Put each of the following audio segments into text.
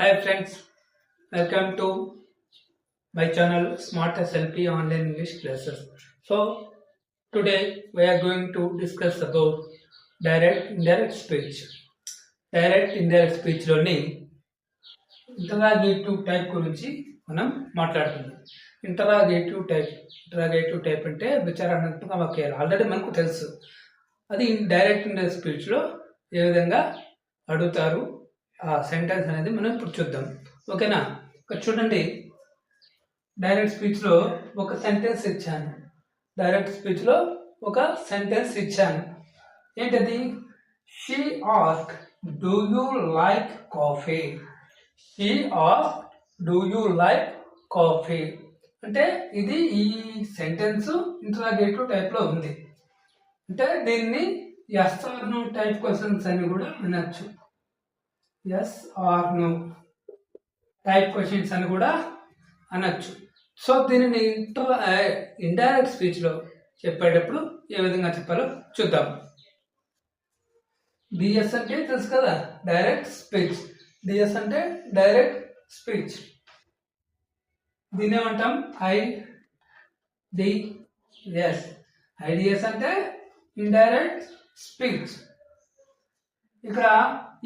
Hi friends, welcome to my channel Smart SLP Online English Classes. So today we are going to discuss about direct indirect speech. Direct indirect speech లోని interrogative type గురించి మనం మాట్లాడుతున్నాం. Interrogative type అంటే విచారణాత్మక వాక్యాలు already మనకు తెలుసు. అది direct indirect స్పీచ్లో ఏ విధంగా అడుగుతారు ఆ సెంటెన్స్ అనేది మనం ఇప్పుడు చూద్దాం. ఓకేనా? ఇక్కడ చూడండి, డైరెక్ట్ స్పీచ్లో ఒక సెంటెన్స్ ఇచ్చాను. ఏంటది? She ask do you like coffee. అంటే ఇది ఈ సెంటెన్స్ ఇంటరాగేటివ్ టైప్లో ఉంది. అంటే దీన్ని yes or no type questions అని కూడా వినొచ్చు. Yes or no type questions అని కూడా అనొచ్చు. సో దీనిని ఇండైరెక్ట్ స్పీచ్లో చెప్పేటప్పుడు ఏ విధంగా చెప్పాలో చూద్దాం. డిఎస్ అంటే తెలుసు కదా, డైరెక్ట్ స్పీచ్. డిఎస్ అంటే డైరెక్ట్ స్పీచ్. దీన్ని ఏమంటాం? ఐడిఎస్. ఐడిఎస్ అంటే ఇండైరెక్ట్ స్పీచ్. ఇక్కడ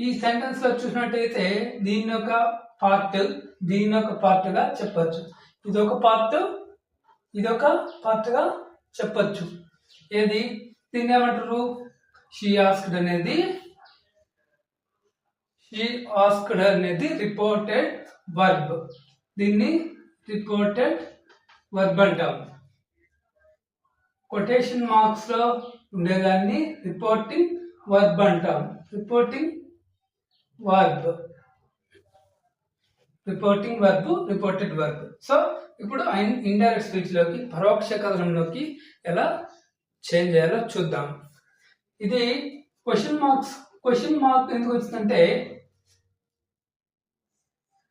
ఈ సెంటెన్స్ లో చూసినట్టయితే దీని ఒక పార్ట్ గా చెప్పచ్చు. ఇదొక పార్ట్ గా చెప్పచ్చు. ఏది? దీన్ని ఏమంటారు? షీ ఆస్క్డ్ అనేది రిపోర్టెడ్ వర్బ్. దీన్ని రిపోర్టెడ్ వర్బ్ అంటాం. కొటేషన్ మార్క్స్ లో ఉండేదాన్ని రిపోర్టింగ్ వర్బ్ అంటాం. Reporting verb, reported verb. So ఇప్పుడు ఇండైరెక్ట్ స్పీచ్ లోకి, పరోక్ష కథనంలోకి ఎలా చేంజ్ చేయాలో చూద్దాం. ఇది క్వశ్చన్ మార్క్ ఎందుకు వచ్చిందంటే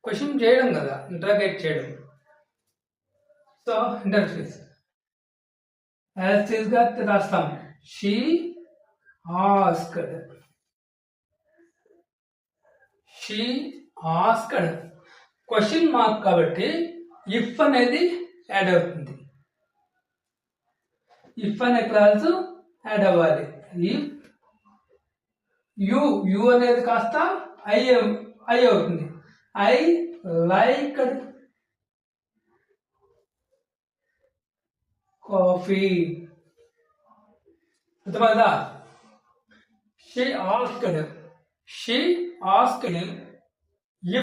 క్వశ్చన్ చేయడం కదా, ఇంటరాగేట్ చేయడం. So indirect speech as it is గా రాస్తాం. షీ ఆస్క్డ్ క్వశ్చన్ మార్క్ కాబట్టి ఇఫ్ అనేది యాడ్ అవుతుంది. ఇఫ్ అనే క్లాస్ యాడ్ అవ్వాలి. ఇఫ్ యు అనేది కాస్త ఐ అవుతుంది. I liked coffee. అర్థమైందా? She asked